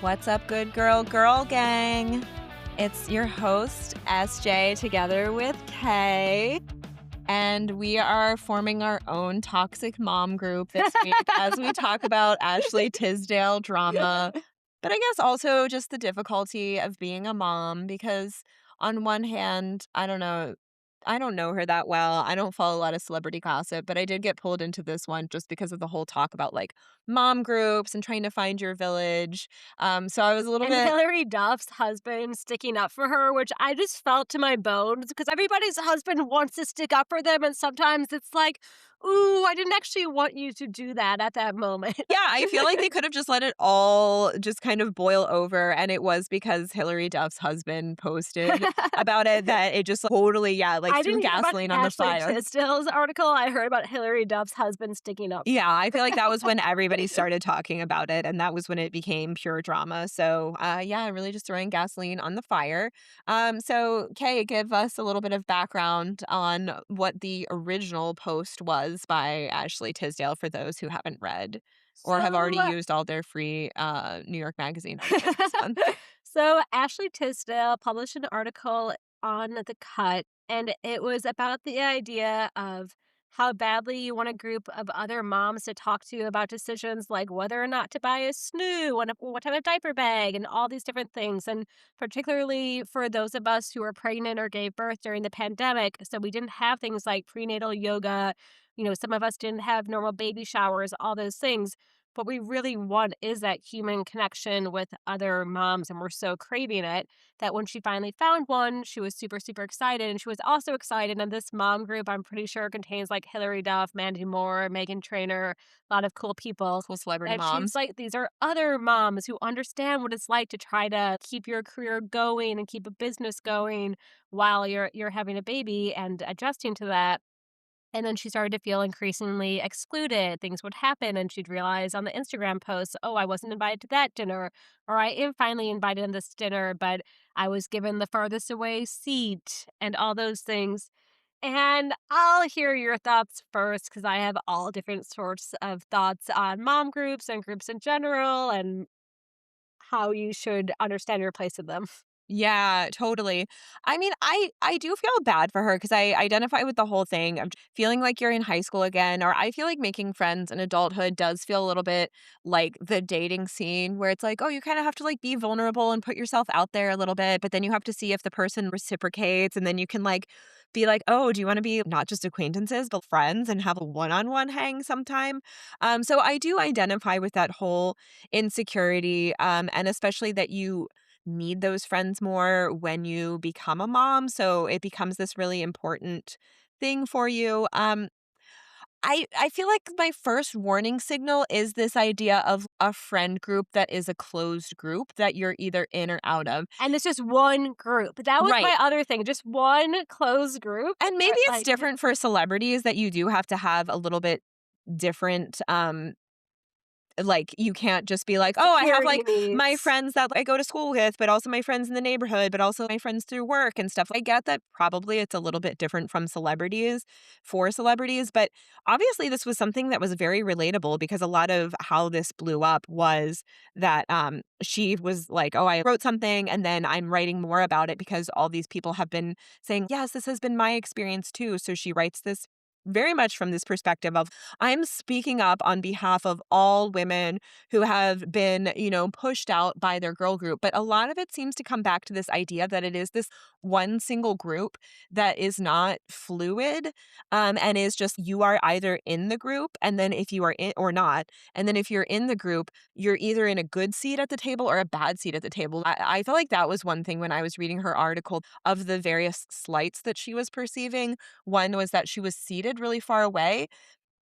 What's up, good girl gang? It's your host, SJ, together with Kay. And we are forming our own toxic mom group this week as we talk about Ashley Tisdale drama. But I guess also just the difficulty of being a mom because on one hand, I don't know her that well. I don't follow a lot of celebrity gossip, but I did get pulled into this one just because of the whole talk about like mom groups and trying to find your village. So I was a little And bit Hilary Duff's husband sticking up for her, which I just felt to my bones because everybody's husband wants to stick up for them. And sometimes it's like, ooh, I didn't actually want you to do that at that moment. Yeah, I feel like they could have just let it all just kind of boil over. And it was because Hilary Duff's husband posted about it that it just totally, like I threw didn't hear about gasoline on the Ashley fire. Tisdale's article. I heard about Hilary Duff's husband sticking up. Yeah, I feel like that was when everybody started talking about it. And that was when it became pure drama. So, really just throwing gasoline on the fire. So, Kay, give us a little bit of background on what the original post was by Ashley Tisdale for those who haven't read or have already So, used all their free New York Magazine articles this month. so Ashley Tisdale published an article on The Cut, and it was about the idea of how badly you want a group of other moms to talk to about decisions like whether or not to buy a snoo and what type of diaper bag and all these different things. And particularly for those of us who were pregnant or gave birth during the pandemic, so we didn't have things like prenatal yoga. Some of us didn't have normal baby showers, all those things. What we really want is that human connection with other moms, and we're so craving it that when she finally found one, she was super, super excited. And she was also excited. And this mom group, I'm pretty sure, contains like Hilary Duff, Mandy Moore, Megan Trainor, a lot of cool people. Cool celebrity And she's moms. like, these are other moms who understand what it's like to try to keep your career going and keep a business going while you're having a baby and adjusting to that. And then she started to feel increasingly excluded. Things would happen, and she'd realize on the Instagram posts, oh, I wasn't invited to that dinner, or I am finally invited to this dinner, but I was given the farthest away seat, and all those things. And I'll hear your thoughts first because I have all different sorts of thoughts on mom groups and groups in general and how you should understand your place in them. Yeah, totally. I mean, I do feel bad for her because I identify with the whole thing of feeling like you're in high school again, or I feel like making friends in adulthood does feel a little bit like the dating scene where it's like, oh, you kind of have to like be vulnerable and put yourself out there a little bit, but then you have to see if the person reciprocates, and then you can like be like, oh, do you want to be not just acquaintances but friends and have a one-on-one hang sometime? So I do identify with that whole insecurity, and especially that you need those friends more when you become a mom. So it becomes this really important thing for you. I feel like my first warning signal is this idea of a friend group that is a closed group that you're either in or out of. And it's just one group. That was Right. my other thing, just one closed group. And maybe it's Like, different for celebrities that you do have to have a little bit different like, you can't just be like, "Oh, I have, security like, my needs. friends that I go to school with, but also my friends in the neighborhood, but also my friends through work and stuff." I get that probably it's a little bit different from celebrities for celebrities, but obviously this was something that was very relatable because a lot of how this blew up was that, she was like, "Oh, I wrote something, and then I'm writing more about it because all these people have been saying, 'Yes, this has been my experience too.'" So she writes this very much from this perspective of I'm speaking up on behalf of all women who have been, pushed out by their girl group. But a lot of it seems to come back to this idea that it is this one single group that is not fluid, and is just you are either in the group and then if you are in or not. And then if you're in the group, you're either in a good seat at the table or a bad seat at the table. I feel like that was one thing when I was reading her article of the various slights that she was perceiving. One was that she was seated really far away.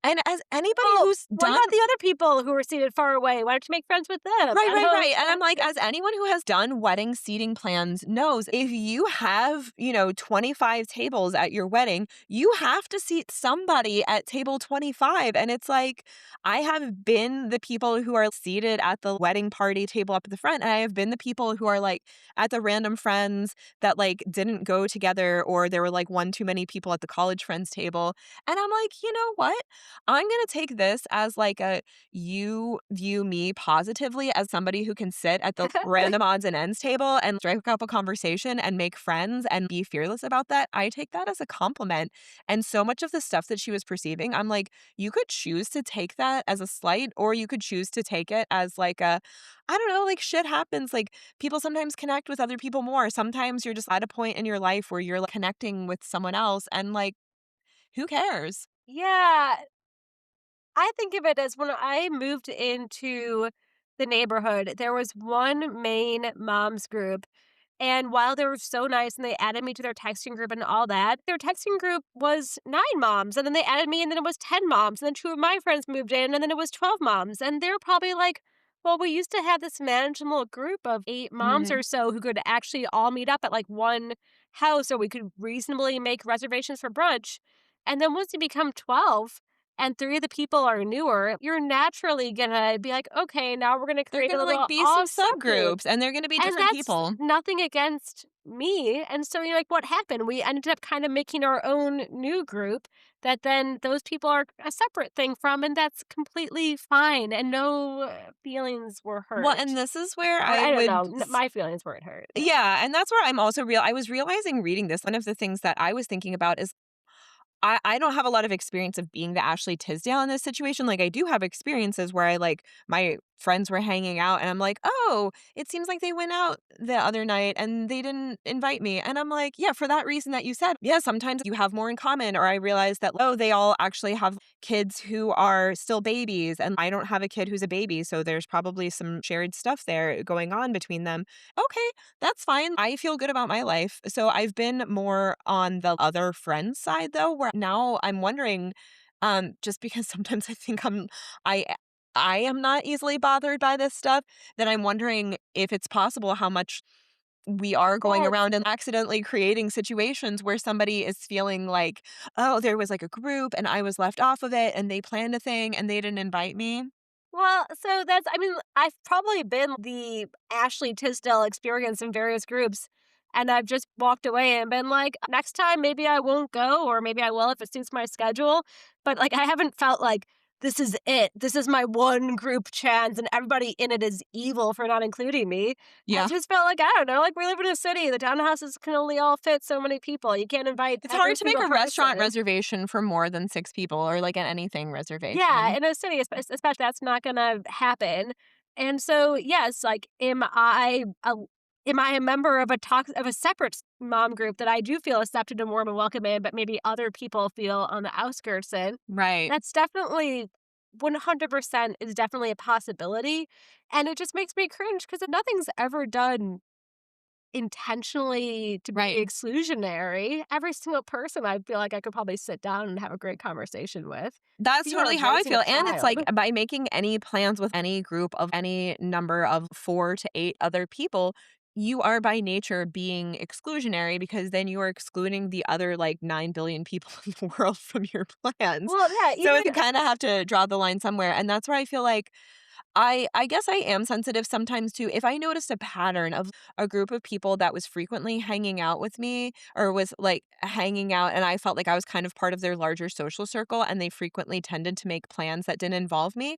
And as anybody Well, who's what done about the other people who were seated far away? Why don't you make friends with them? right, I right, don't right. And I'm like, as anyone who has done wedding seating plans knows, if you have, 25 tables at your wedding, you have to seat somebody at table 25. And it's like, I have been the people who are seated at the wedding party table up at the front. And I have been the people who are like at the random friends that like didn't go together, or there were like one too many people at the college friends table. And I'm like, you know what? I'm gonna take this as like a you view me positively as somebody who can sit at the random odds and ends table and strike up a conversation and make friends and be fearless about that. I take that as a compliment. And so much of the stuff that she was perceiving, I'm like, you could choose to take that as a slight, or you could choose to take it as like a, I don't know, like shit happens. Like people sometimes connect with other people more. Sometimes you're just at a point in your life where you're like, connecting with someone else and like, who cares? Yeah, I think of it as when I moved into the neighborhood, there was one main moms group. And while they were so nice and they added me to their texting group and all that, their texting group was 9 moms. And then they added me and then it was 10 moms. And then two of my friends moved in and then it was 12 moms. And they're probably like, well, we used to have this manageable group of 8 moms Mhm. or so who could actually all meet up at like one house or we could reasonably make reservations for brunch. And then once you become 12, and 3 of the people are newer, you're naturally gonna be like, "Okay, now we're gonna They're create a gonna, like, little be some all subgroup." subgroups, and they're gonna be And different that's people. nothing against me, and so you're like, what happened? We ended up kinda making our own new group that then those people are a separate thing from, and that's completely fine, and no feelings were Well, and hurt. this is where Or I I don't know, would s my feelings weren't hurt. yeah, and that's where I'm also I was realizing reading this, one of the things that I was thinking about is I don't have a lot of experience of being the Ashley Tisdale in this situation. Like, I do have experiences where I like my friends were hanging out and I'm like, "Oh, it seems like they went out the other night and they didn't invite me." And I'm like, "Yeah, for that reason that you said. Yeah, sometimes you have more in common." Or I realized that, oh, they all actually have kids who are still babies and I don't have a kid who's a baby, so there's probably some shared stuff there going on between them. Okay, that's fine. I feel good about my life. So I've been more on the other friend side though, where now I'm wondering, just because sometimes I think I I am not easily bothered by this stuff, that I'm wondering if it's possible how much we are going Yes. around and accidentally creating situations where somebody is feeling like, oh, there was like a group and I was left off of it and they planned a thing and they didn't invite me. Well, so that's I mean, I've probably been the Ashley Tisdale experience in various groups, and I've just walked away and been like, next time maybe I won't go, or maybe I will if it suits my schedule. But like, I haven't felt like this is it. This is my one group chance, and everybody in it is evil for not including me. I Yeah. just felt like I don't know, like we live in a city. The townhouses can only all fit so many people. You can't invite It's every hard to make single a restaurant person. reservation for more than 6 people or like an anything Yeah, reservation. in a city, especially that's not gonna happen. And so, yes, like, am I a member of a separate mom group that I do feel accepted and warm and welcome in, but maybe other people feel on the outskirts in? Right. That's definitely 100% is definitely a possibility, and it just makes me cringe because nothing's ever done intentionally to be Right. exclusionary. Every single person I feel like I could probably sit down and have a great conversation with. That's Think about, totally like, how I raising a feel, and it's like child. by making any plans with any group of any number of 4 to 8 other people, you are by nature being exclusionary because then you are excluding the other, like, 9 billion people in the world from your plans. Well, yeah, So even you kinda have to draw the line somewhere, and that's where I feel like I guess I am sensitive sometimes too. If I noticed a pattern of a group of people that was frequently hanging out with me or was like hanging out and I felt like I was kind of part of their larger social circle and they frequently tended to make plans that didn't involve me,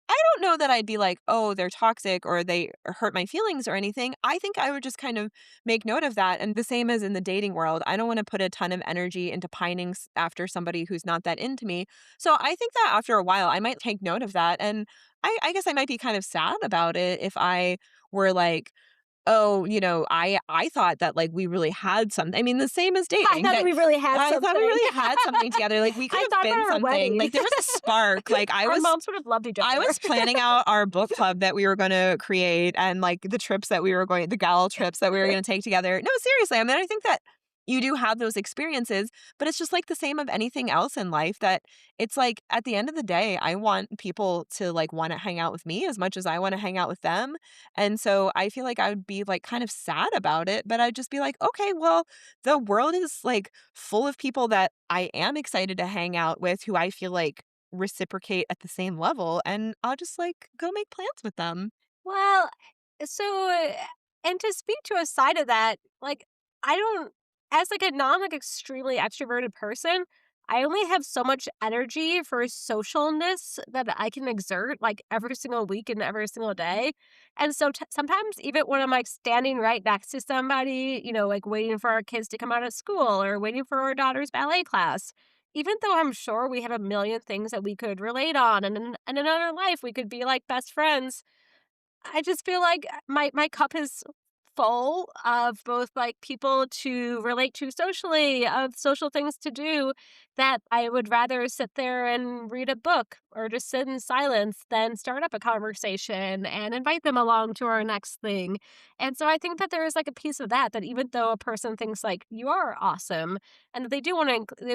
I don't know that I'd be like, "Oh, they're toxic or they hurt my feelings or anything." I think I would just kind of make note of that, and the same as in the dating world, I don't wanna put a ton of energy into pining after somebody who's not that into me. So I think that after a while, I might take note of that, and I guess I might be kind of sad about it if I were like, oh, I thought that, like, we really had something. I mean, the same as I dating, thought that we really had I thought we something. really had something together, like, we could I have thought been about our something, wedding. like, there was a spark, like, Our moms would have loved each I other. was planning out our book club that we were gonna create and, like, the gal trips that we were gonna take together. No, seriously, I mean, I think that you do have those experiences, but it's just, like, the same of anything else in life that it's, like, at the end of the day, I want people to, like, wanna hang out with me as much as I wanna hang out with them, and so I feel like I would be, like, kind of sad about it, but I'd just be like, "Okay, well, the world is, like, full of people that I am excited to hang out with who I feel like reciprocate at the same level, and I'll just, like, go make plans with them." Well, so, and to speak to a side of that, like, I don't as, like, a non, like, extremely extroverted person, I only have so much energy for socialness that I can exert, like, every single week and every single day, and so sometimes even when I'm, like, standing right next to somebody, like, waiting for our kids to come out of school or waiting for our daughter's ballet class, even though I'm sure we have a million things that we could relate on, and in another life, we could be, like, best friends, I just feel like my cup is full of both, like, people to relate to socially, of social things to do, that I would rather sit there and read a book or just sit in silence than start up a conversation and invite them along to our next thing. And so I think that there is, like, a piece of that, that even though a person thinks, like, you are awesome and that they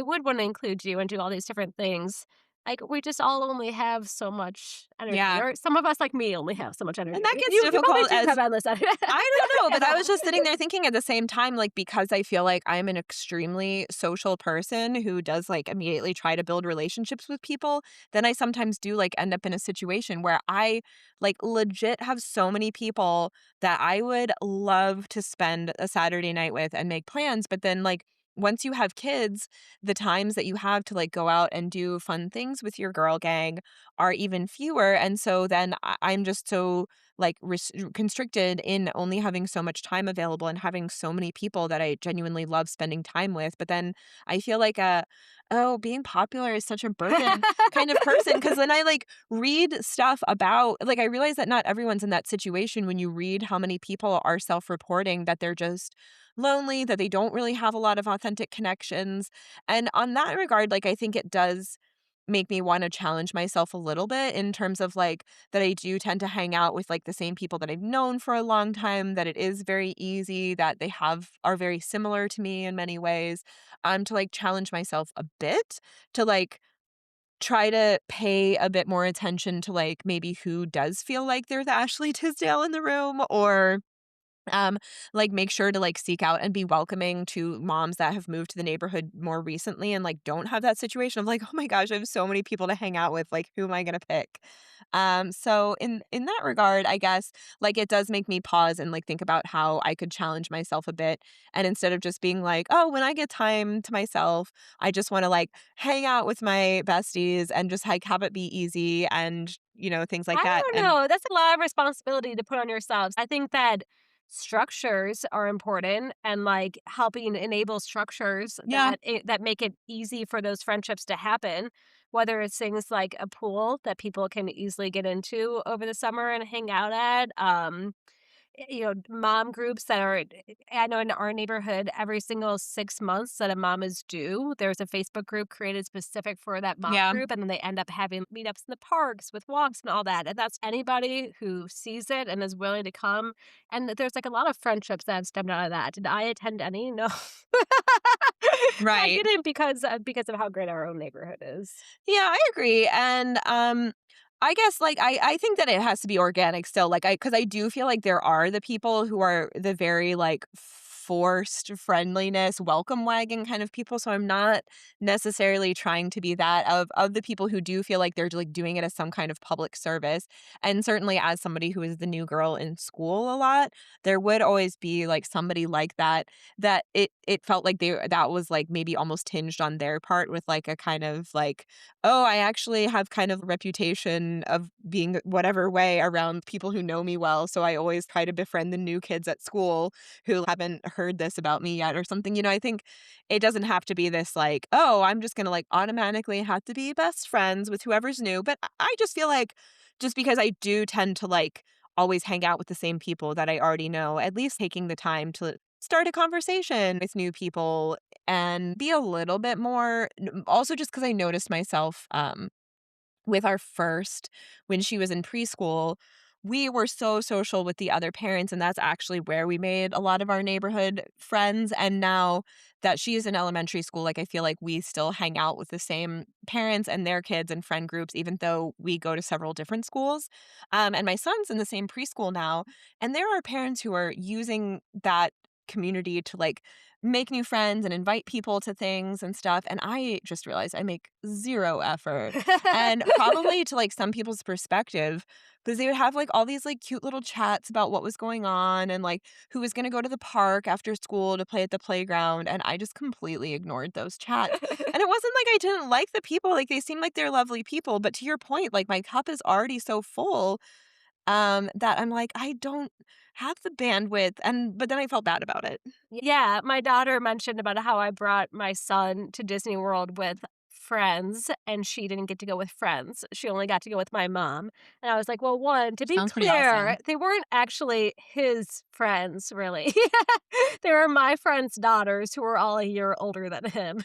would wanna include you and do all these different things, like, we just all only have so much energy, Yeah. or some of us, like me, only have so much And energy. that gets You probably difficult do as have endless energy. I don't know, but I was just sitting there thinking at the same time, like, because I feel like I'm an extremely social person who does, like, immediately try to build relationships with people, then I sometimes do, like, end up in a situation where I, like, legit have so many people that I would love to spend a Saturday night with and make plans, but then, like, once you have kids, the times that you have to, like, go out and do fun things with your girl gang are even fewer, and so then I'm just so like constricted in only having so much time available and having so many people that I genuinely love spending time with. But then I feel like oh, being popular is such a burden kind of person because then I like read stuff about like I realize that not everyone's in that situation when you read how many people are self-reporting that they're just lonely, that they don't really have a lot of authentic connections. And on that regard, like I think it does make me wanna challenge myself a little bit in terms of, like, that I do tend to hang out with, like, the same people that I've known for a long time, that it is very easy, that they are very similar to me in many ways, to, like, challenge myself a bit, to, like, try to pay a bit more attention to, like, maybe who does feel like they're the Ashley Tisdale in the room or um, like, make sure to, like, seek out and be welcoming to moms that have moved to the neighborhood more recently and, like, don't have that situation of, like, "Oh my gosh, I have so many people to hang out with, like, who am I gonna pick?" So in that regard, I guess, like, it does make me pause and, like, think about how I could challenge myself a bit, and instead of just being like, "Oh, when I get time to myself, I just wanna, like, hang out with my besties and just, like, have it be easy," and, things like I that, don't and know, that's a lot of responsibility to put on yourselves. I think that structures are important, and, like, helping enable structures yeah, that make it easy for those friendships to happen, whether it's things like a pool that people can easily get into over the summer and hang out at, mom groups that are I know in our neighborhood, every single 6 months that a mom is due, there's a Facebook group created specific for that mom yeah, group, and then they end up having meetups in the parks with walks and all that, and that's anybody who sees it and is willing to come, and there's, like, a lot of friendships that have stemmed out of that. Did I attend any? No. I right. didn't because of how great our own neighborhood is. Yeah, I agree, and, I guess, like, I think that it has to be organic still, like, because I do feel like there are the people who are the very, like, forced friendliness, welcome wagon kind of people, so I'm not necessarily trying to be that of the people who do feel like they're, like, doing it as some kind of public service, and certainly as somebody who is the new girl in school a lot, there would always be, like, somebody like that, that it felt like that was, like, maybe almost tinged on their part with, like, a kind of, like, "Oh, I actually have kind of a reputation of being whatever way around people who know me well, so I always try to befriend the new kids at school who haven't heard this about me yet," or something, I think it doesn't have to be this, like, "Oh, I'm just gonna, like, automatically have to be best friends with whoever's new," but I just feel like just because I do tend to, like, always hang out with the same people that I already know, at least taking the time to start a conversation with new people and be a little bit more also just because I noticed myself, with our first when she was in preschool, we were so social with the other parents, and that's actually where we made a lot of our neighborhood friends, and now that she is in elementary school, like, I feel like we still hang out with the same parents and their kids and friend groups even though we go to several different schools, and my son's in the same preschool now, and there are parents who are using that community to like make new friends and invite people to things and stuff. And I just realized I make zero effort. And probably to like some people's perspective, because they would have like all these like cute little chats about what was going on and like who was going to go to the park after school to play at the playground. And I just completely ignored those chats. And it wasn't like I didn't like the people, like they seemed like they're lovely people. But to your point, like my cup is already so full that I'm like, I don't have the bandwidth. And but then I felt bad about it. Yeah, my daughter mentioned about how I brought my son to Disney World with friends, and she didn't get to go with friends. She only got to go with my mom. And I was like, well, one, to be Sounds pretty clear, awesome. they weren't actually his friends, really. They were my friends' daughters who were all a year older than him.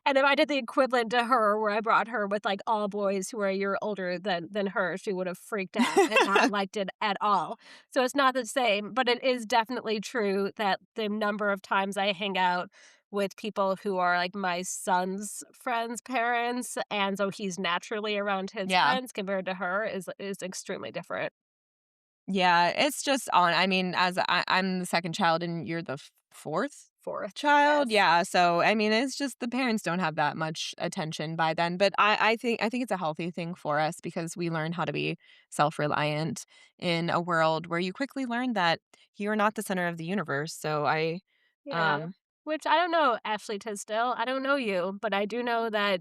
And if I did the equivalent to her, where I brought her with like all boys who were a year older than her, she would have freaked out and not liked it at all. So it's not the same, but it is definitely true that the number of times I hang out with people who are like my son's friends' parents, and so he's naturally around his Yeah. friends compared to her is extremely different. Yeah, it's just on I mean, as I'm the 2nd child and you're the 4th Fourth, child, yes. yeah, so, I mean, it's just the parents don't have that much attention by then, but I think it's a healthy thing for us because we learn how to be self-reliant in a world where you quickly learn that you're not the center of the universe, so Yeah. um Which I don't know, Ashley Tisdale. I don't know you, but I do know that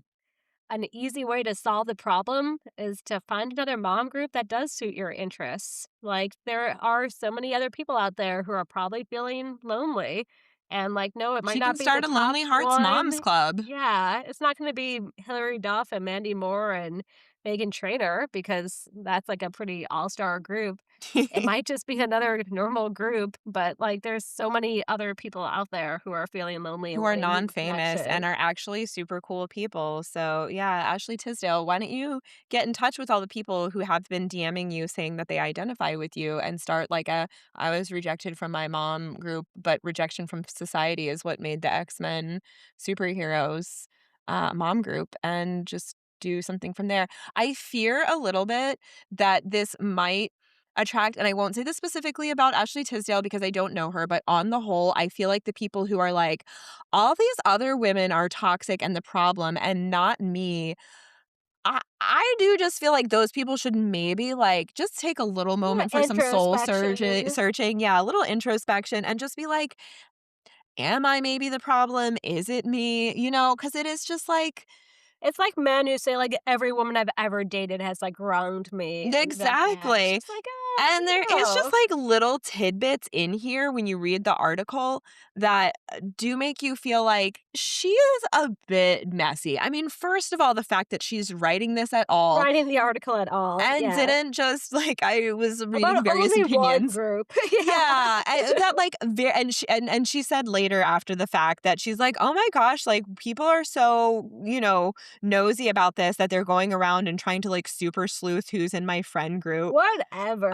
an easy way to solve the problem is to find another mom group that does suit your interests. Like, there are so many other people out there who are probably feeling lonely. And, like, no, it might she can not be the start a top Lonely Hearts Moms one. Club. Yeah, it's not going to be Hilary Duff and Mandy Moore and Megan Trainor because that's like a pretty all star group. It might just be another normal group, but like there's so many other people out there who are feeling lonely Who and are really need non-famous and connection. are actually super cool people. So, yeah, Ashley Tisdale, why don't you get in touch with all the people who have been DMing you saying that they identify with you and start like a I was rejected from my mom group, but rejection from society is what made the X-Men superheroes mom group and just do something from there. I fear a little bit that this might attract, and I won't say this specifically about Ashley Tisdale because I don't know her, but on the whole, I feel like the people who are like, all these other women are toxic and the problem and not me. I do just feel like those people should maybe like just take a little Yeah, moment for some soul introspection. searching. Yeah, a little introspection and just be like, am I maybe the problem? Is it me? Because it is just like, It's like men who say like every woman I've ever dated has like wronged me in the past. exactly. It's like, And there is just no. like little tidbits in here when you read the article that do make you feel like she is a bit messy. I mean, first of all, the fact that she's writing this at all Writing the article at all. and Yeah. didn't just like I was reading About various only one opinions. group. Yeah. Yeah, that like and she said later after the fact that she's like, "Oh my gosh, like people are so, nosy about this that they're going around and trying to like super sleuth who's in my friend group." Whatever.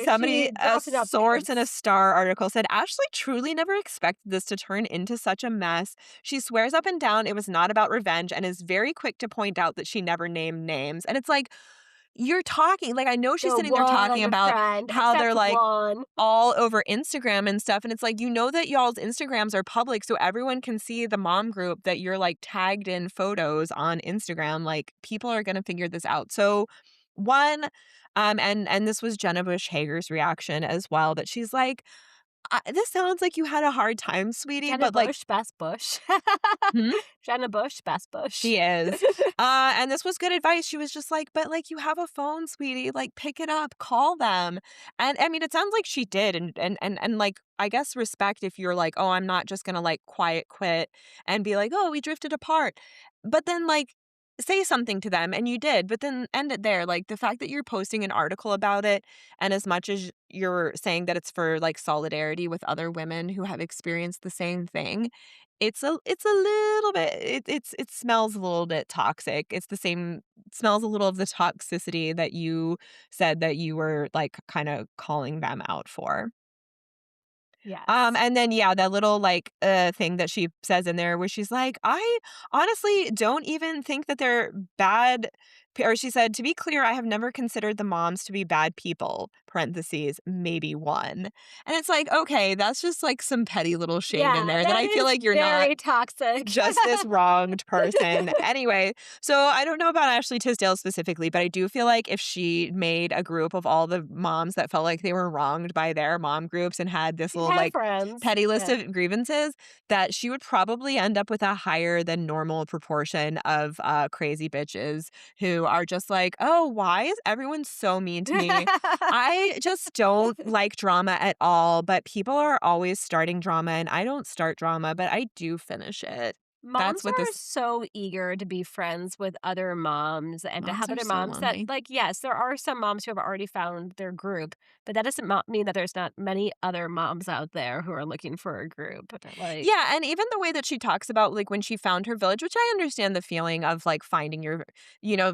Somebody, She a dropped it up source in a pants. Star article said, Ashley truly never expected this to turn into such a mess. She swears up and down it was not about revenge and is very quick to point out that she never named names. And it's like, you're talking, like, I know she's No sitting there talking one about friend how they're except like one. all over Instagram and stuff. And it's like, you know that y'all's Instagrams are public so everyone can see the mom group that you're like tagged in photos on Instagram. Like people are gonna figure this out. So one, and this was Jenna Bush Hager's reaction as well, that she's like, this sounds like you had a hard time, sweetie, Jenna but like, Bush, best Bush. hmm? Jenna Bush, best Bush. She is. And this was good advice. She was just like, "But, like, you have a phone, sweetie, like, pick it up, call them." And, I mean, it sounds like she did, and, like, I guess respect if you're like, "Oh, I'm not just gonna, like, quiet quit and be like, oh, we drifted apart." But then, like, say something to them, and you did, but then end it there. Like, the fact that you're posting an article about it, and as much as you're saying that it's for, like, solidarity with other women who have experienced the same thing, it's a little bit it smells a little bit toxic. It's the same smells a little of the toxicity that you said that you were, like, kinda calling them out for. Yes. And then, yeah, that little, like, thing that she says in there where she's like, "I honestly don't even think that they're bad Or she said, "To be clear, I have never considered the moms to be bad people, parentheses, maybe one." And it's like, okay, that's just like some petty little shade in Yeah, there that that I feel is like you're not very toxic. just this wronged person. Anyway, so I don't know about Ashley Tisdale specifically, but I do feel like if she made a group of all the moms that felt like they were wronged by their mom groups and had this She'd little have like friends. petty list Yeah. of grievances, that she would probably end up with a higher than normal proportion of crazy bitches who are just like, oh, why is everyone so mean to me? I just don't like drama at all, but people are always starting drama, and I don't start drama, but I do finish it. That's Moms what are this so eager to be friends with other moms and to moms have are other so moms that, lonely. like, yes, there are some moms who have already found their group, but that doesn't mean that there's not many other moms out there who are looking for a group. Like, Yeah, and even the way that she talks about, like, when she found her village, which I understand the feeling of, like, finding your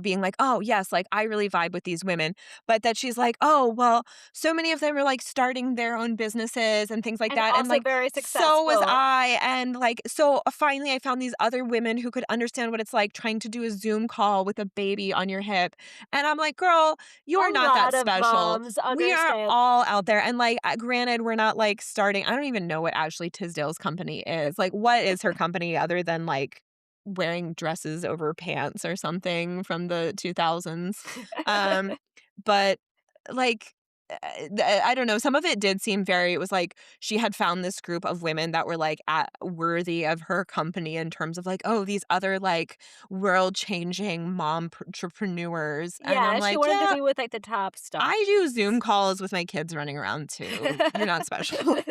being like, "Oh, yes, like, I really vibe with these women," but that she's like, "Oh, well, so many of them are, like, starting their own businesses and things like and that," and, also like, very "So was successful. I," and, like, so finally I found these other women who could understand what it's like trying to do a Zoom call with a baby on your hip, and I'm like, "Girl, you A are not that lot of special." moms We are understand. all out there, and, like, granted, we're not, like, starting I don't even know what Ashley Tisdale's company is. Like, what is her company other than, like, wearing dresses over pants or something from the 2000s? Um, but, like, I don't know, some of it did seem very it was like she had found this group of women that were, like, worthy of her company in terms of, like, "Oh, these other, like, world-changing mom entrepreneurs," and I'm Yeah, she like, wanted to "Yeah, be with, like, the top stars. I do Zoom calls with my kids running around too. You're not special."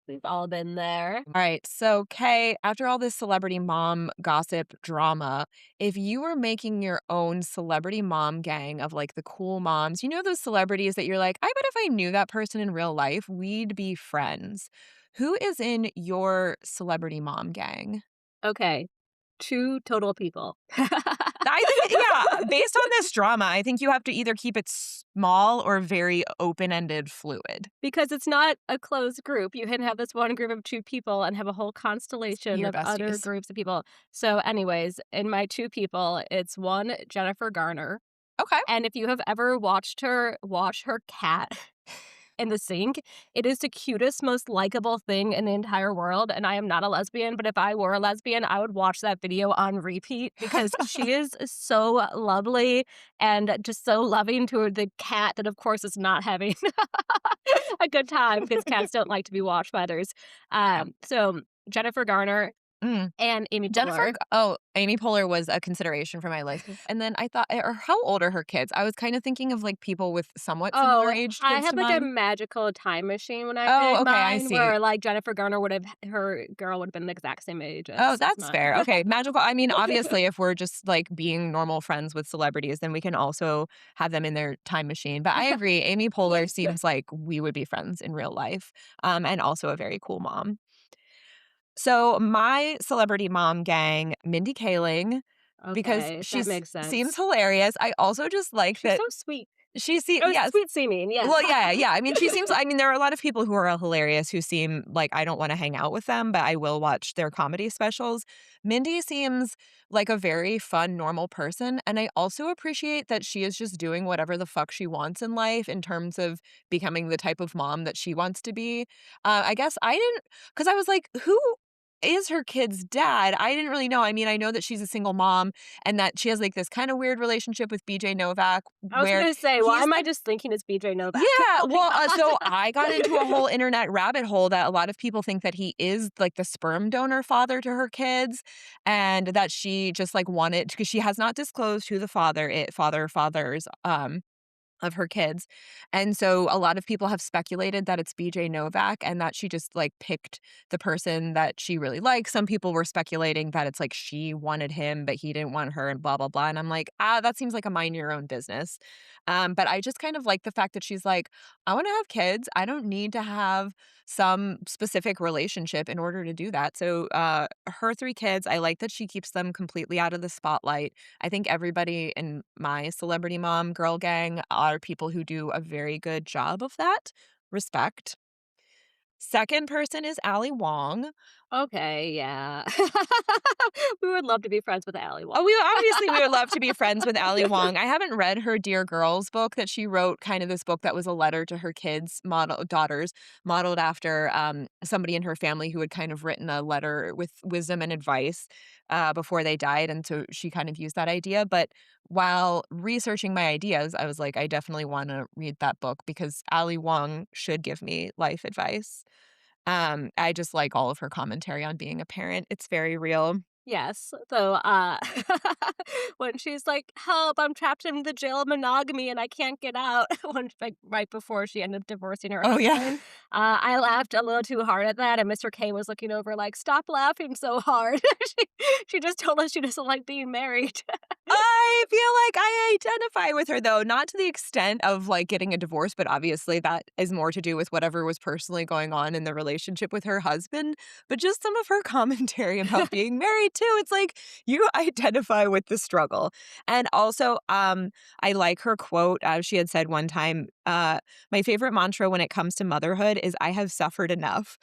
We've all been there. All right. So, Kay, after all this celebrity mom gossip drama, if you were making your own celebrity mom gang of like the cool moms, those celebrities that you're like, I bet if I knew that person in real life, we'd be friends. Who is in your celebrity mom gang? Okay, 2 total people. I think, yeah, based on this drama, I think you have to either keep it small or very open ended, fluid. Because it's not a closed group. You can have this one group of 2 people and have a whole constellation Your of other besties. groups of people. So, anyways, in my 2 people, it's 1, Jennifer Garner, Okay. and if you have ever watched her wash her cat in the sink, it is the cutest, most likable thing in the entire world, and I am not a lesbian, but if I were a lesbian, I would watch that video on repeat because she is so lovely and just so loving to the cat that, of course, is not having a good time because cats don't like to be washed by others. Yeah. So Jennifer Garner Mm. and Amy Jennifer Poehler. Amy Poehler was a consideration for my list, and then I thought or how old are her kids? I was kinda thinking of, like, people with somewhat similar Oh, aged I kids had, to like, a mine. magical time machine when I Oh, made okay, I mine see. where, like, Jennifer Garner would have her girl would have been the exact same age Oh, as that's mine. fair. Okay, magical I mean, obviously, if we're just, like, being normal friends with celebrities, then we can also have them in their time machine, but I agree, Amy Poehler seems like we would be friends in real life, and also a very cool mom. So, my celebrity mom gang, Mindy Kaling, because Okay, that she's makes seems sense. hilarious. I also just like She's that so sweet. Oh, yes. sweet seeming, yes. Well, yeah, yeah. I mean, she seems I mean, there are a lot of people who are hilarious who seem like I don't wanna hang out with them, but I will watch their comedy specials. Mindy seems like a very fun, normal person, and I also appreciate that she is just doing whatever the fuck she wants in life in terms of becoming the type of mom that she wants to be. I guess I didn't because I was like, "Who is her kid's dad?" I didn't really know. I mean, I know that she's a single mom and that she has, like, this kinda weird relationship with BJ Novak I was where gonna say, why he's am I like just thinking it's BJ Novak? yeah, Oh well, my so I got into a god. whole internet rabbit hole that a lot of people think that he is, like, the sperm donor father to her kids, and that she just, like, wanted because she has not disclosed who the fathers, of her kids. And so a lot of people have speculated that it's BJ Novak and that she just like picked the person that she really likes. Some people were speculating that it's like she wanted him, but he didn't want her and blah, blah, blah. And I'm like, that seems like a mind your own business. But I just kind of like the fact that she's like, I want to have kids. I don't need to have some specific relationship in order to do that. So her 3 kids, I like that she keeps them completely out of the spotlight. I think everybody in my celebrity mom girl gang are people who do a very good job of that. Respect. Second person is Ali Wong. Okay, yeah. We would love to be friends with Allie Wong. Oh, we would love to be friends with Ali Wong. I haven't read her Dear Girls book that she wrote, kind of this book that was a letter to her kids, daughters, modeled after somebody in her family who had kind of written a letter with wisdom and advice before they died, and so she kind of used that idea. But while researching my ideas, I was like, I definitely want to read that book because Ali Wong should give me life advice. I just like all of her commentary on being a parent. It's very real. Yes, though, when she's like, "Help, I'm trapped in the jail of monogamy and I can't get out," when like, right before she ended up divorcing her Oh yeah. husband, I laughed a little too hard at that, and Mr. K was looking over like, "Stop laughing so hard." She she just told us she doesn't like being married. I feel like I identify with her though, not to the extent of like getting a divorce, but obviously that is more to do with whatever was personally going on in the relationship with her husband. But just some of her commentary about being married too. It's like you identify with the struggle. And also, I like her quote. She had said one time, my favorite mantra when it comes to motherhood is I have suffered enough.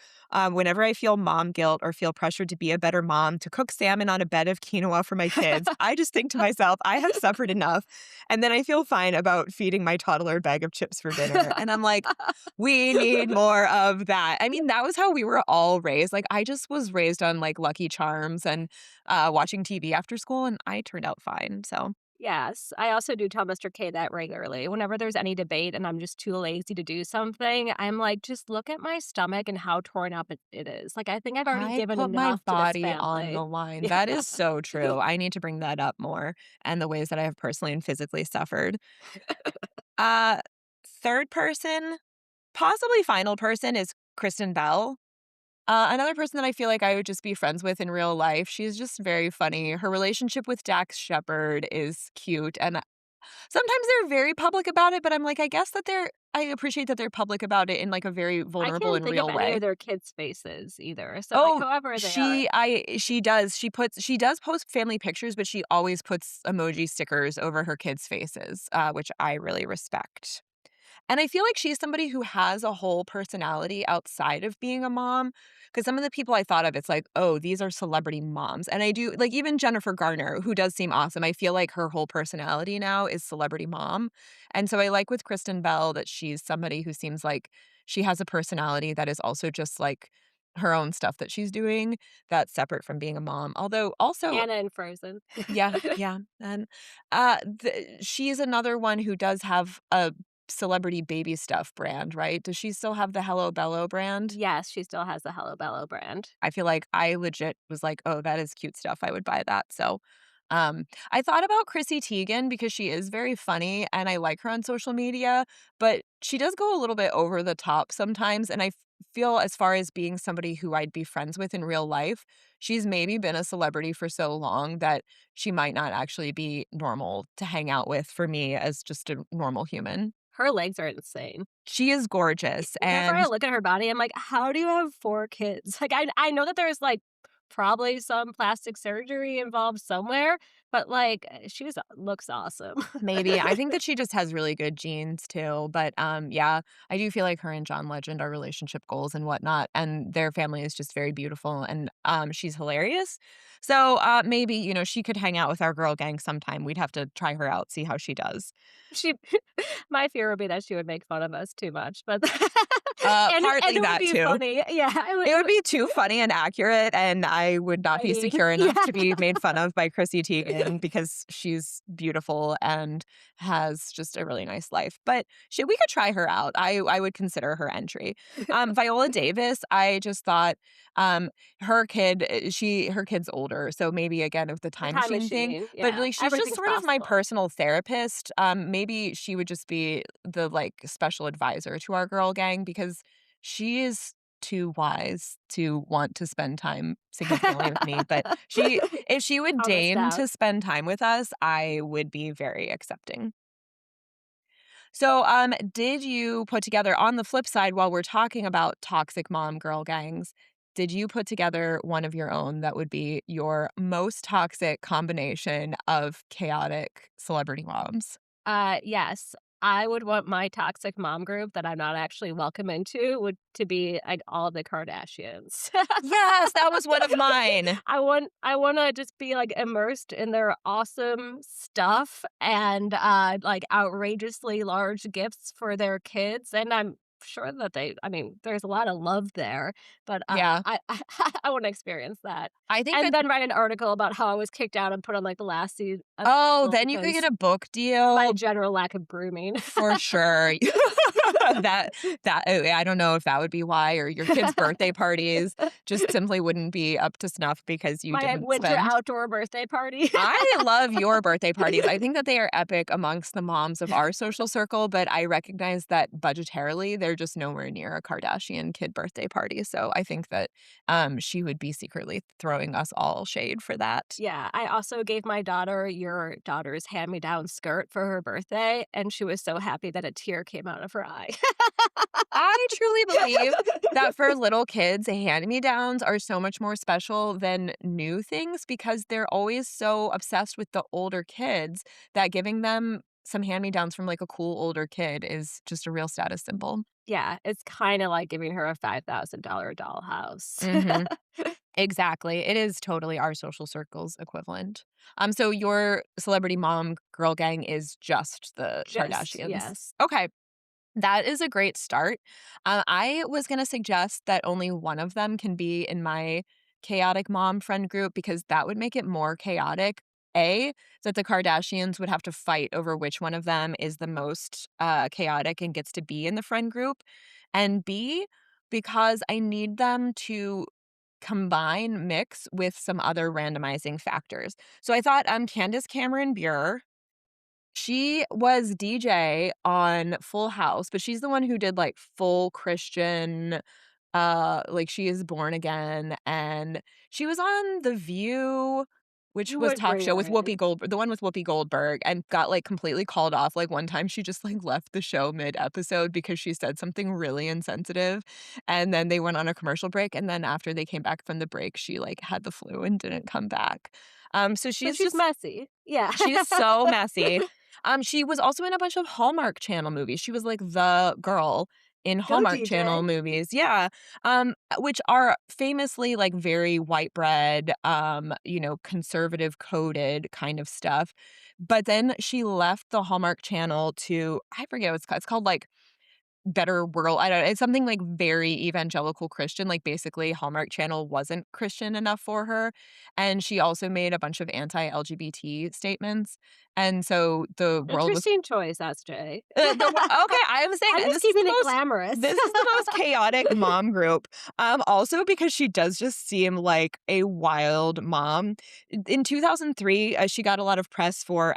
Whenever I feel mom guilt or feel pressured to be a better mom, to cook salmon on a bed of quinoa for my kids, I just think to myself, I have suffered enough. And then I feel fine about feeding my toddler a bag of chips for dinner. And I'm like, we need more of that. I mean, that was how we were all raised. Like, I just was raised on like Lucky Charms and watching TV after school, and I turned out fine. So Yes, I also do tell Mr. K that regularly. Whenever there's any debate and I'm just too lazy to do something, I'm like, "Just look at my stomach and how torn up it is. Like, I think I've already I given put my enough to this body on family." the line. Yeah. That is so true. I need to bring that up more and the ways that I have personally and physically suffered. Uh, third person, possibly final person is Kristen Bell. Another person that I feel like I would just be friends with in real life. She's just very funny. Her relationship with Dax Shepard is cute, and sometimes they're very public about it, but I'm like, I guess that I appreciate that they're public about it in like a very I vulnerable can't and think of real any of way. their kids' faces either, so, like, Oh, whoever they are. she does. She does post family pictures, but she always puts emoji stickers over her kids' faces, which I really respect. And I feel like she's somebody who has a whole personality outside of being a mom. Because some of the people I thought of, it's like, oh, these are celebrity moms. And I do, like, even Jennifer Garner, who does seem awesome. I feel like her whole personality now is celebrity mom. And so I like with Kristen Bell that she's somebody who seems like she has a personality that is also just like her own stuff that she's doing that's separate from being a mom. Although also, Anna and Frozen. yeah, yeah. And she's another one who does have a celebrity baby stuff brand, right? Does she still have the Hello Bello brand? Yes, she still has the Hello Bello brand. I feel like I legit was like, "Oh, that is cute stuff. I would buy that." So, I thought about Chrissy Teigen because she is very funny and I like her on social media, but she does go a little bit over the top sometimes. And feel as far as being somebody who I'd be friends with in real life, she's maybe been a celebrity for so long that she might not actually be normal to hang out with for me as just a normal human. Her legs are insane. She is gorgeous Whenever I and look at her body, I'm like, "How do you have 4 kids?" Like, I know that there's, like, probably some plastic surgery involved somewhere, but, like, she's looks awesome. maybe. I think that she just has really good genes too, but, yeah, I do feel like her and John Legend are relationship goals and whatnot, and their family is just very beautiful, and, she's hilarious. So, maybe, she could hang out with our girl gang sometime. We'd have to try her out, see how she does. She my fear would be that she would make fun of us too much, but and Partly it would that be too. funny. Yeah, It would be too funny and accurate, and I would not be annoying. secure Yeah. enough to be made fun of by Chrissy Teigen because she's beautiful and has just a really nice life. But we could try her out. I would consider her entry. Viola Davis, I just thought her kid's older, so maybe again with the The time time machine thing. machine, But yeah, like she's just everything's sort of my possible. personal therapist. Maybe she would just be the like special advisor to our girl gang because she is too wise to want to spend time significantly with me, but if she would Call this deign down. to spend time with us, I would be very accepting. So, did you put together on the flip side while we're talking about toxic mom girl gangs, did you put together one of your own that would be your most toxic combination of chaotic celebrity moms? Yes. I would want my toxic mom group that I'm not actually welcome into would to be, like, all the Kardashians. Yes, that was one of mine. I wanna just be, like, immersed in their awesome stuff and, like, outrageously large gifts for their kids, and I'm sure that I mean, there's a lot of love there, but, Yeah. I wanna experience that, I think and that then write an article about how I was kicked out and put on, like, the last seat of oh, school then you could get because a book my deal general lack of grooming. for sure. That I don't know if that would be why, or your kids' birthday parties just simply wouldn't be up to snuff because you My didn't winter spend. outdoor birthday party. I love your birthday parties. I think that they are epic amongst the moms of our social circle, but I recognize that budgetarily, they're just nowhere near a Kardashian kid birthday party. So I think that she would be secretly throwing us all shade for that. Yeah, I also gave my daughter your daughter's hand-me-down skirt for her birthday, and she was so happy that a tear came out of her eye. I truly believe that for little kids, hand-me-downs are so much more special than new things because they're always so obsessed with the older kids that giving them some hand-me-downs from, like, a cool older kid is just a real status symbol. Yeah, it's kinda like giving her a $5,000 dollhouse. Mhm. Exactly. It is totally our social circle's equivalent. So your celebrity mom girl gang is just the Just Kardashians. yes. Okay. That is a great start. I was going to suggest that only one of them can be in my chaotic mom friend group because that would make it more chaotic. A, that the Kardashians would have to fight over which one of them is the most chaotic and gets to be in the friend group. And B, because I need them to combine mix with some other randomizing factors. So I thought Candace Cameron Bure, she was DJ on Full House, but she's the one who did, like, full Christian, like, she is born again, and she was on The View, which You was would talk bring show her with Whoopi in. Goldberg, the one with Whoopi Goldberg, and got, like, completely called off, like, one time she just, like, left the show mid-episode because she said something really insensitive, and then they went on a commercial break, and then after they came back from the break, she, like, had the flu and didn't come back. So So she's she's just messy. Yeah. she's so messy. She was also in a bunch of Hallmark Channel movies. She was like the girl in Go Hallmark Channel DJ. movies. Yeah. Which are famously like very white bread, conservative coded kind of stuff. But then she left the Hallmark Channel to I forget what it's called. It's called like Better World. I don't know. It's something like very evangelical Christian. Like basically Hallmark Channel wasn't Christian enough for her. And she also made a bunch of anti-LGBT statements. And so the world was Interesting choice, SJ. okay, I am saying I'm just keeping it glamorous. this is the most chaotic mom group. Also because she does just seem like a wild mom. In 2003, she got a lot of press for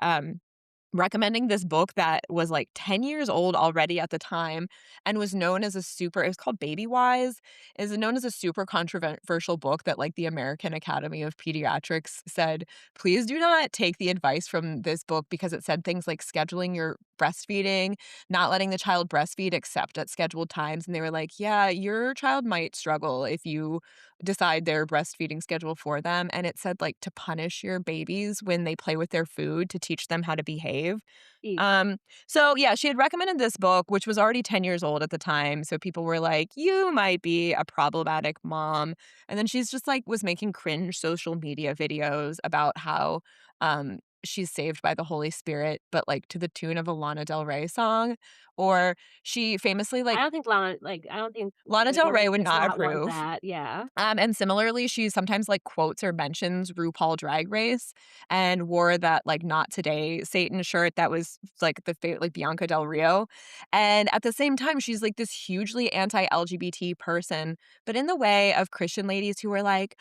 recommending this book that was like 10 years old already at the time and was known as a super it was called Baby Wise, is known as a super controversial book that like the American Academy of Pediatrics said, please do not take the advice from this book because it said things like scheduling your breastfeeding, not letting the child breastfeed except at scheduled times. And they were like, yeah, your child might struggle if you decide their breastfeeding schedule for them. And it said like to punish your babies when they play with their food to teach them how to behave. Eek. Um, so yeah, she had recommended this book, which was already 10 years old at the time. So people were like, you might be a problematic mom. And then she's just like was making cringe social media videos about how she's saved by the Holy Spirit, but like to the tune of a Lana Del Rey song. Or she famously I like don't think I don't think Lana Del Rey Lana would does not not want approve. that, yeah. And similarly, she sometimes, like, quotes or mentions RuPaul Drag Race and wore that, like, Not Today Satan shirt that was, like, like, Bianca Del Rio, and at the same time, she's, like, this hugely anti-LGBT person, but in the way of Christian ladies who are like,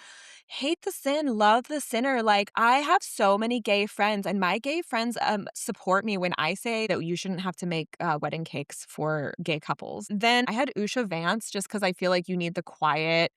"Hate the sin, love the sinner." Like, I have so many gay friends, and my gay friends, support me when I say that you shouldn't have to make, wedding cakes for gay couples. Then I had Usha Vance just because I feel like you need the quiet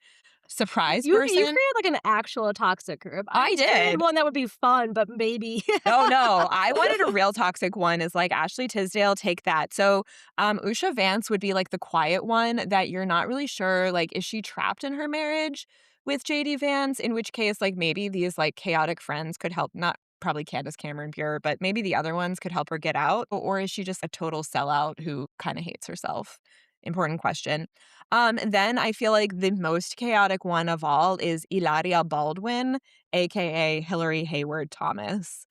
surprise You person. created, like, an actual toxic group. I I just created did. one that would be fun, but maybe Oh, no, I wanted a real toxic one is like, Ashley Tisdale, take that. So, Usha Vance would be, like, the quiet one that you're not really sure, like, is she trapped in her marriage with JD Vance? In which case, like, maybe these, like, chaotic friends could help not probably Candace Cameron Bure, but maybe the other ones could help her get out? Or is she just a total sellout who kind of hates herself? Important question. Then I feel like the most chaotic one of all is Ilaria Baldwin, aka Hillary Hayward Thomas.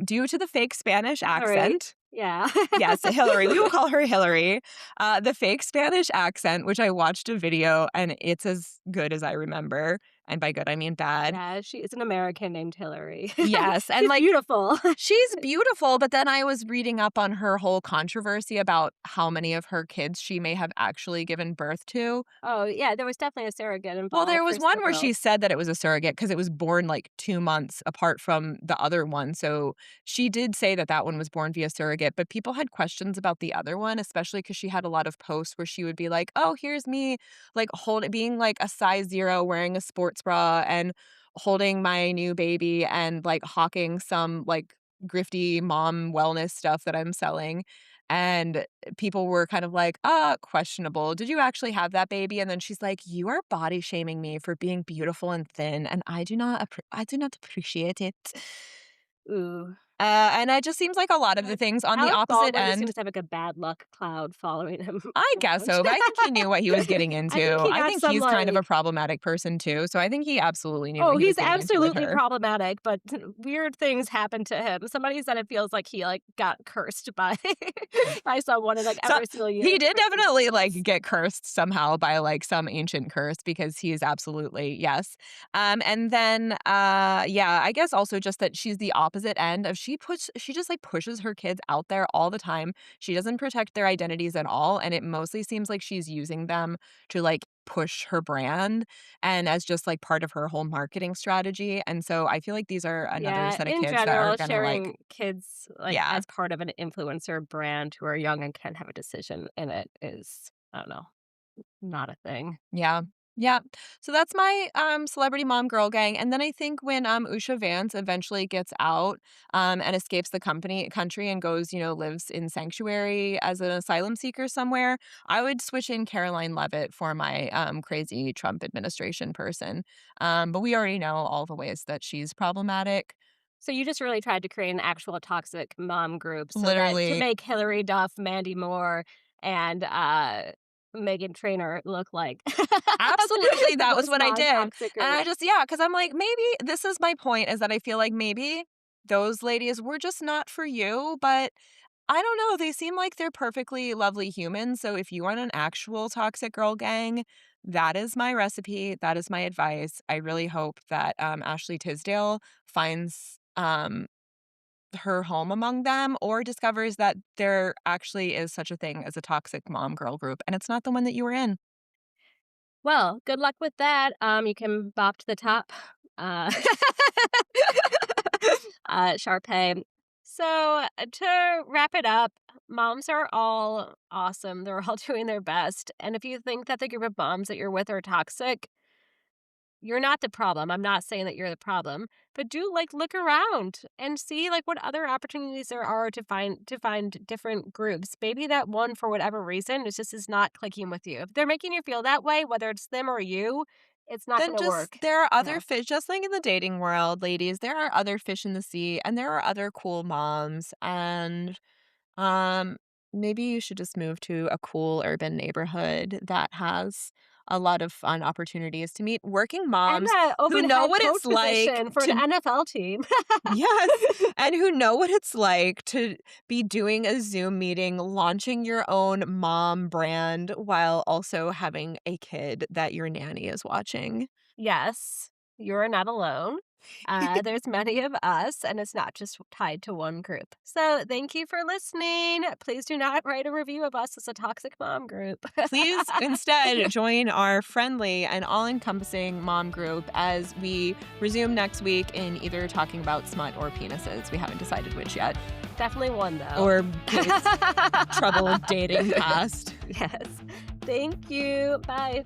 Due to the fake Spanish Hillary. accent, Yeah. yes, Hillary. We will call her Hillary. The fake Spanish accent, which I watched a video and it's as good as I remember. And by good, I mean bad. Yeah, she is an American named Hillary. Yes. And She's like, beautiful. she's beautiful, but then I was reading up on her whole controversy about how many of her kids she may have actually given birth to. Oh, yeah, there was definitely a surrogate Well, there involved for was one where she several. said that it was a surrogate because it was born, like, 2 months apart from the other one, so she did say that that one was born via surrogate, but people had questions about the other one, especially because she had a lot of posts where she would be like, "Oh, here's me," like, being, like, a size 0, wearing a sports bra, and holding my new baby, and, like, hawking some, like, grifty mom wellness stuff that I'm selling, and people were kind of like, questionable. Did you actually have that baby?" And then she's like, "You are body shaming me for being beautiful and thin, and I do not appreciate it." Ooh. And it just seems like a lot of the But things on the Alec opposite Baldwin just seems end. to have, like, a bad luck cloud following him I guess around. so, but I think he knew what he was getting I think into. he I got think some, he's kind of a like problematic person too, so I think he absolutely knew what oh, he was he's getting into with absolutely her. problematic, but weird things happen to him. Somebody said it feels like he, like, got cursed by by someone in, like, So every single year he did for definitely, like, years. get cursed somehow by, like, some ancient curse because he is absolutely yes. And then, yeah, I guess also just that she's the opposite end of she just, like, pushes her kids out there all the time. She doesn't protect their identities at all, and it mostly seems like she's using them to, like, push her brand and as just, like, part of her whole marketing strategy, and so I feel like these are another Yeah, set of in kids that are general, gonna, like sharing kids, like, yeah. as part of an influencer brand who are young and can have a decision in it is, I don't know, not a thing. Yeah. Yeah. So that's my celebrity mom girl gang. And then I think when Usha Vance eventually gets out and escapes the country and goes, lives in sanctuary as an asylum seeker somewhere, I would switch in Caroline Levitt for my crazy Trump administration person. But we already know all the ways that she's problematic. So you just really tried to create an actual toxic mom group so that to Literally. make Hilary Duff, Mandy Moore, and, Megan Trainor look like Absolutely, the that was most what I did, non-toxic and group. I just yeah, because 'cause I'm like, maybe this is my point is that I feel like maybe those ladies were just not for you, but I don't know, they seem like they're perfectly lovely humans, so if you want an actual toxic girl gang, that is my recipe, that is my advice. I really hope that, Ashley Tisdale finds, her home among them or discovers that there actually is such a thing as a toxic mom girl group, and it's not the one that you were in. Well, good luck with that. You can bop to the top. Uh, Sharpay. So, to wrap it up, moms are all awesome. They're all doing their best. And if you think that the group of moms that you're with are toxic, you're not the problem. I'm not saying that you're the problem, but do like look around and see like what other opportunities there are to find different groups. Maybe that one for whatever reason is not clicking with you. If they're making you feel that way, whether it's them or you, it's not Then going to just work. there are other Yeah. fish just like in the dating world, ladies, there are other fish in the sea, and there are other cool moms, and, um, maybe you should just move to a cool urban neighborhood that has a lot of fun opportunities to meet working And moms an who open know head what it's coach like position for an to NFL team. yes, and who know what it's like to be doing a Zoom meeting, launching your own mom brand while also having a kid that your nanny is watching. Yes, you're not alone. There's many of us, and it's not just tied to one group. So, thank you for listening. Please do not write a review of us as a toxic mom group. Please instead join our friendly and all encompassing mom group as we resume next week in either talking about smut or penises. We haven't decided which yet. Definitely one, though. Or trouble dating past. Yes. Thank you. Bye.